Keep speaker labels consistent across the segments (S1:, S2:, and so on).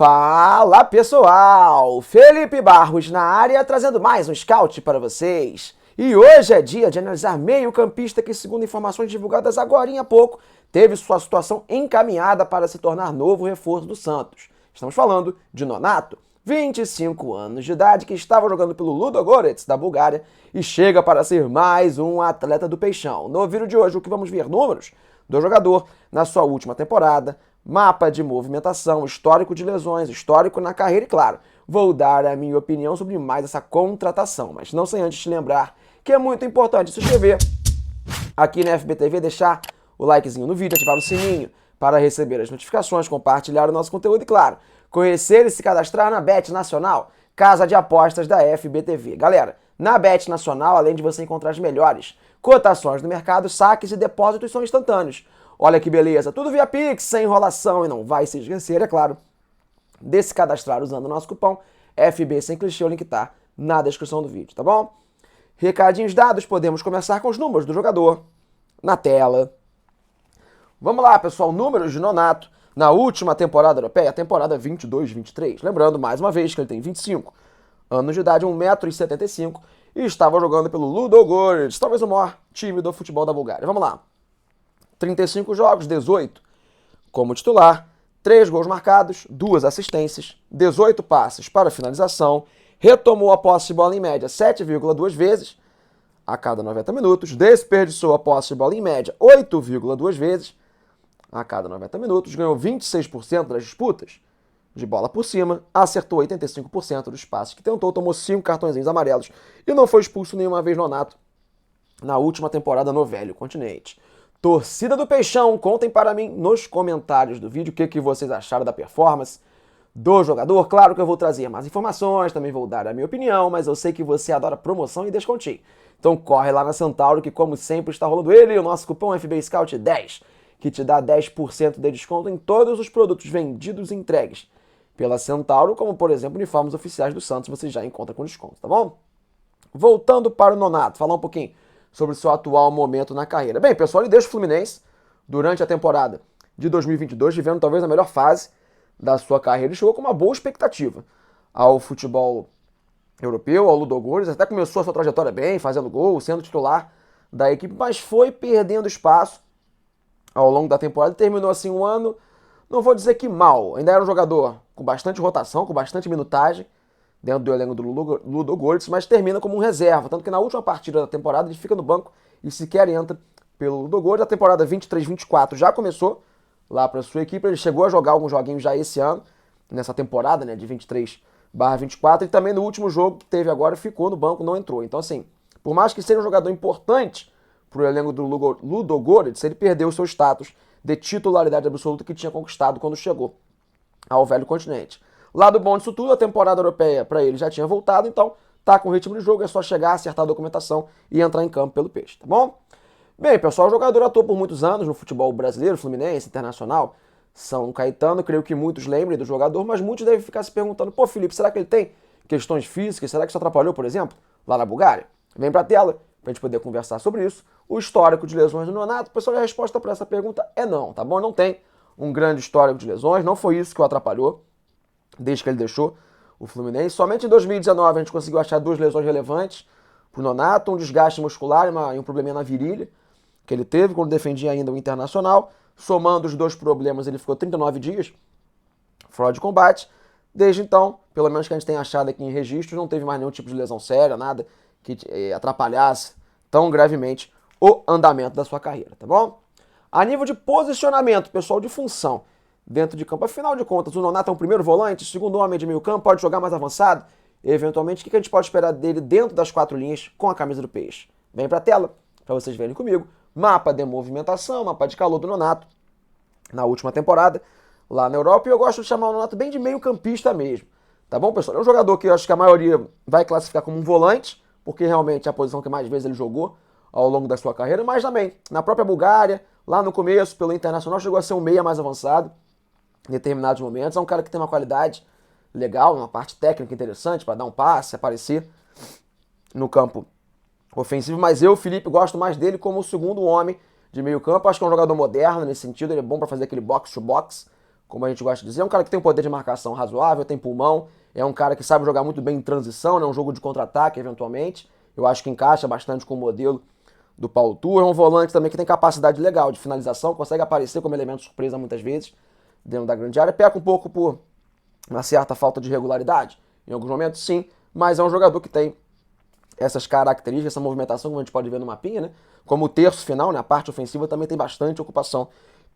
S1: Fala pessoal, Felipe Barros na área trazendo mais um scout para vocês. E hoje é dia de analisar meio-campista que, segundo informações divulgadas agora há pouco, teve sua situação encaminhada para se tornar novo reforço do Santos. Estamos falando de Nonato, 25 anos de idade, que estava jogando pelo Ludogorets da Bulgária e chega para ser mais um atleta do Peixão. No vídeo de hoje, o que vamos ver números do jogador na sua última temporada, mapa de movimentação, histórico de lesões, histórico na carreira e, claro, vou dar a minha opinião sobre mais essa contratação, mas não sem antes te lembrar que é muito importante se inscrever aqui na FBTV, deixar o likezinho no vídeo, ativar o sininho para receber as notificações, compartilhar o nosso conteúdo e, claro, conhecer e se cadastrar na Bet Nacional, casa de apostas da FBTV. Galera, na Bet Nacional, além de você encontrar as melhores cotações do mercado, saques e depósitos são instantâneos. Olha que beleza, tudo via Pix, sem enrolação, e não vai se esquecer, é claro, de se cadastrar usando o nosso cupom FB sem clichê, o link tá na descrição do vídeo, tá bom? Recadinhos dados, podemos começar com os números do jogador na tela. Vamos lá, pessoal, números de Nonato na última temporada europeia, a temporada 22-23. Lembrando, mais uma vez, que ele tem 25 anos de idade, 1,75 m e estava jogando pelo Ludogorets, talvez o maior time do futebol da Bulgária. Vamos lá. 35 jogos, 18 como titular, 3 gols marcados, 2 assistências, 18 passes para finalização, retomou a posse de bola em média 7,2 vezes a cada 90 minutos, desperdiçou a posse de bola em média 8,2 vezes a cada 90 minutos, ganhou 26% das disputas de bola por cima, acertou 85% dos passes que tentou, tomou 5 cartõezinhos amarelos e não foi expulso nenhuma vez Nonato na última temporada no Velho Continente. Torcida do Peixão, contem para mim nos comentários do vídeo o que vocês acharam da performance do jogador. Claro que eu vou trazer mais informações, também vou dar a minha opinião, mas eu sei que você adora promoção e descontinho. Então corre lá na Centauro que, como sempre, está rolando ele e o nosso cupom FBScout10, que te dá 10% de desconto em todos os produtos vendidos e entregues pela Centauro, como, por exemplo, uniformes oficiais do Santos, você já encontra com desconto, tá bom? Voltando para o Nonato, falar um pouquinho sobre o seu atual momento na carreira. Bem, pessoal, ele deixa o Fluminense durante a temporada de 2022, vivendo talvez a melhor fase da sua carreira, e chegou com uma boa expectativa ao futebol europeu, ao Ludogorets, até começou a sua trajetória bem, fazendo gol, sendo titular da equipe, mas foi perdendo espaço ao longo da temporada e terminou assim um ano, não vou dizer que mal, ainda era um jogador com bastante rotação, com bastante minutagem dentro do elenco do Ludogorets, mas termina como um reserva, tanto que na última partida da temporada ele fica no banco e sequer entra pelo Ludogorets. A temporada 23-24 já começou lá para sua equipe, ele chegou a jogar alguns joguinhos já esse ano, nessa temporada, né, de 23/24, e também no último jogo que teve agora ficou no banco, não entrou. Então assim, por mais que seja um jogador importante para o elenco do Ludogorets, ele perdeu o seu status de titularidade absoluta que tinha conquistado quando chegou ao Velho Continente. Lado bom disso tudo, a temporada europeia para ele já tinha voltado, então tá com ritmo de jogo, é só chegar, acertar a documentação e entrar em campo pelo Peixe, tá bom? Bem, pessoal, o jogador atuou por muitos anos no futebol brasileiro, Fluminense, Internacional, São Caetano, creio que muitos lembrem do jogador, mas muitos devem ficar se perguntando, pô, Felipe, será que ele tem questões físicas? Será que isso atrapalhou, por exemplo, lá na Bulgária? Vem pra tela pra gente poder conversar sobre isso. O histórico de lesões do Nonato, pessoal, a resposta para essa pergunta é não, tá bom? Não tem um grande histórico de lesões, não foi isso que o atrapalhou desde que ele deixou o Fluminense. Somente em 2019 a gente conseguiu achar 2 lesões relevantes pro Nonato, um desgaste muscular e um probleminha na virilha que ele teve quando defendia ainda o Internacional. Somando os 2 problemas, ele ficou 39 dias fora de combate. Desde então, pelo menos que a gente tenha achado aqui em registros, não teve mais nenhum tipo de lesão séria, nada que atrapalhasse tão gravemente o andamento da sua carreira, tá bom? A nível de posicionamento, pessoal, de função dentro de campo, afinal de contas, o Nonato é um primeiro volante, segundo homem de meio campo, pode jogar mais avançado, eventualmente, o que a gente pode esperar dele dentro das 4 linhas com a camisa do Peixe? Vem pra tela, para vocês verem comigo, mapa de movimentação, mapa de calor do Nonato, na última temporada, lá na Europa, e eu gosto de chamar o Nonato bem de meio campista mesmo, tá bom, pessoal? É um jogador que eu acho que a maioria vai classificar como um volante, porque realmente é a posição que mais vezes ele jogou ao longo da sua carreira, mas também, na própria Bulgária, lá no começo, pelo Internacional, chegou a ser um meia mais avançado, em determinados momentos. É um cara que tem uma qualidade legal, uma parte técnica interessante para dar um passe, aparecer no campo ofensivo, mas eu, Felipe, gosto mais dele como o segundo homem de meio campo. Acho que é um jogador moderno nesse sentido, ele é bom para fazer aquele box-to-box, como a gente gosta de dizer. É um cara que tem um poder de marcação razoável, tem pulmão, é um cara que sabe jogar muito bem em transição, né? Um jogo de contra-ataque, eventualmente. Eu acho que encaixa bastante com o modelo do Paulo Turra. É um volante também que tem capacidade legal de finalização, consegue aparecer como elemento surpresa muitas vezes dentro da grande área. Peca um pouco por uma certa falta de regularidade, em alguns momentos sim, mas é um jogador que tem essas características, essa movimentação, como a gente pode ver no mapinha, né? Como o terço final, né? A parte ofensiva também tem bastante ocupação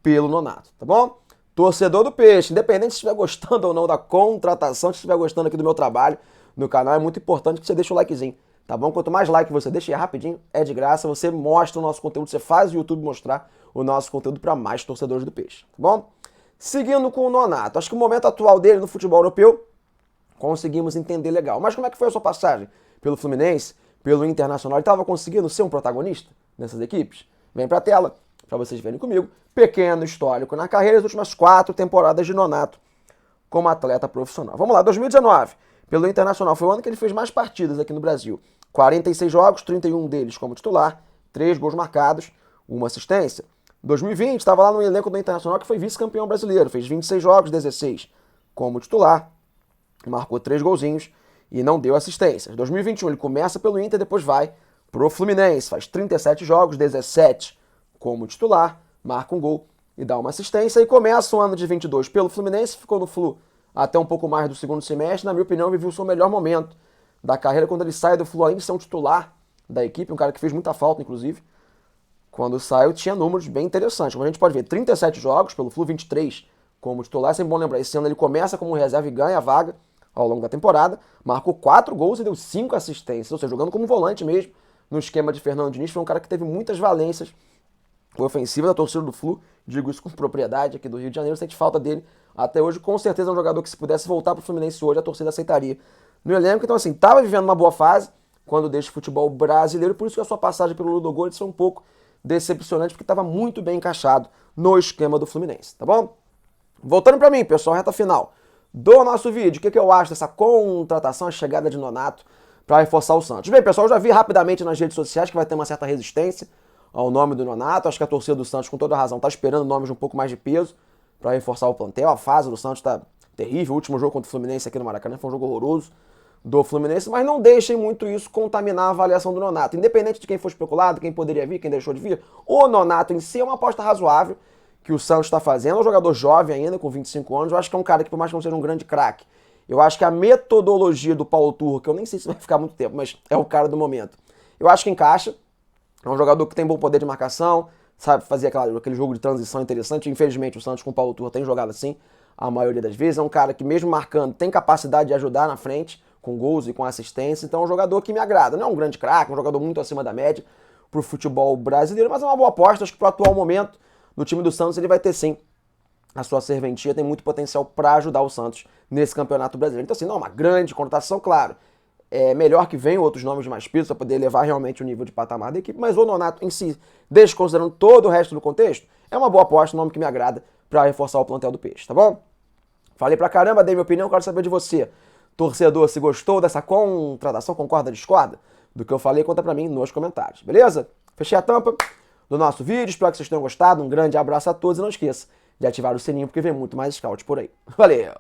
S1: pelo Nonato, tá bom? Torcedor do Peixe, independente se estiver gostando ou não da contratação, se estiver gostando aqui do meu trabalho no canal, é muito importante que você deixe o likezinho, tá bom? Quanto mais like você deixa, é rapidinho, é de graça, você mostra o nosso conteúdo, você faz o YouTube mostrar o nosso conteúdo para mais torcedores do Peixe, tá bom? Seguindo com o Nonato, acho que o momento atual dele no futebol europeu, conseguimos entender legal. Mas como é que foi a sua passagem pelo Fluminense, pelo Internacional? Ele estava conseguindo ser um protagonista nessas equipes? Vem pra tela, para vocês verem comigo. Pequeno histórico na carreira, as últimas 4 temporadas de Nonato como atleta profissional. Vamos lá, 2019, pelo Internacional, foi o ano que ele fez mais partidas aqui no Brasil. 46 jogos, 31 deles como titular, 3 gols marcados, 1 assistência. 2020, estava lá no elenco do Internacional, que foi vice-campeão brasileiro, fez 26 jogos, 16 como titular, marcou 3 golzinhos e não deu assistências. 2021 ele começa pelo Inter, depois vai pro Fluminense, faz 37 jogos, 17 como titular, marca um gol e dá uma assistência. E começa o ano de 22 pelo Fluminense, ficou no Flu até um pouco mais do segundo semestre. Na minha opinião, viveu o seu melhor momento da carreira quando ele sai do Flu, ainda ser um titular da equipe, um cara que fez muita falta, inclusive. Quando saiu, tinha números bem interessantes. Como a gente pode ver, 37 jogos pelo Flu, 23 como titular. É sempre bom lembrar, esse ano ele começa como reserva e ganha a vaga ao longo da temporada. Marcou 4 gols e deu 5 assistências. Ou seja, jogando como volante mesmo, no esquema de Fernando Diniz. Foi um cara que teve muitas valências ofensivas da torcida do Flu. Digo isso com propriedade aqui do Rio de Janeiro. Sente falta dele até hoje. Com certeza é um jogador que, se pudesse voltar para o Fluminense hoje, a torcida aceitaria no elenco. Então, assim, estava vivendo uma boa fase quando deixa o futebol brasileiro. Por isso que a sua passagem pelo Ludogorets foi um pouco decepcionante, porque estava muito bem encaixado no esquema do Fluminense, tá bom? Voltando para mim, pessoal, reta final do nosso vídeo, o que eu acho dessa contratação, a chegada de Nonato para reforçar o Santos? Bem, pessoal, eu já vi rapidamente nas redes sociais que vai ter uma certa resistência ao nome do Nonato. Acho que a torcida do Santos, com toda razão, está esperando nomes de um pouco mais de peso para reforçar o plantel. A fase do Santos está terrível. O último jogo contra o Fluminense aqui no Maracanã foi um jogo horroroso do Fluminense, mas não deixem muito isso contaminar a avaliação do Nonato. Independente de quem for especulado, quem poderia vir, quem deixou de vir, o Nonato em si é uma aposta razoável que o Santos está fazendo. É um jogador jovem ainda, com 25 anos. Eu acho que é um cara que, por mais que não seja um grande craque, eu acho que a metodologia do Paulo Turra, que eu nem sei se vai ficar muito tempo, mas é o cara do momento, eu acho que encaixa. É um jogador que tem bom poder de marcação, sabe fazer aquele jogo de transição interessante. Infelizmente, o Santos com o Paulo Turra tem jogado assim a maioria das vezes. É um cara que, mesmo marcando, tem capacidade de ajudar na frente, com gols e com assistência. Então é um jogador que me agrada. Não é um grande craque, é um jogador muito acima da média pro futebol brasileiro, mas é uma boa aposta. Acho que pro atual momento do time do Santos ele vai ter sim a sua serventia, tem muito potencial para ajudar o Santos nesse campeonato brasileiro. Então assim, não é uma grande contratação, claro. É melhor que venham outros nomes de mais peso para poder elevar realmente o nível de patamar da equipe, mas o Nonato em si, desconsiderando todo o resto do contexto, é uma boa aposta, um nome que me agrada para reforçar o plantel do Peixe, tá bom? Falei pra caramba, dei minha opinião, quero saber de você. Torcedor, se gostou dessa contratação, concorda, discorda do que eu falei, conta pra mim nos comentários, beleza? Fechei a tampa do nosso vídeo, espero que vocês tenham gostado, um grande abraço a todos e não esqueça de ativar o sininho porque vem muito mais scout por aí. Valeu!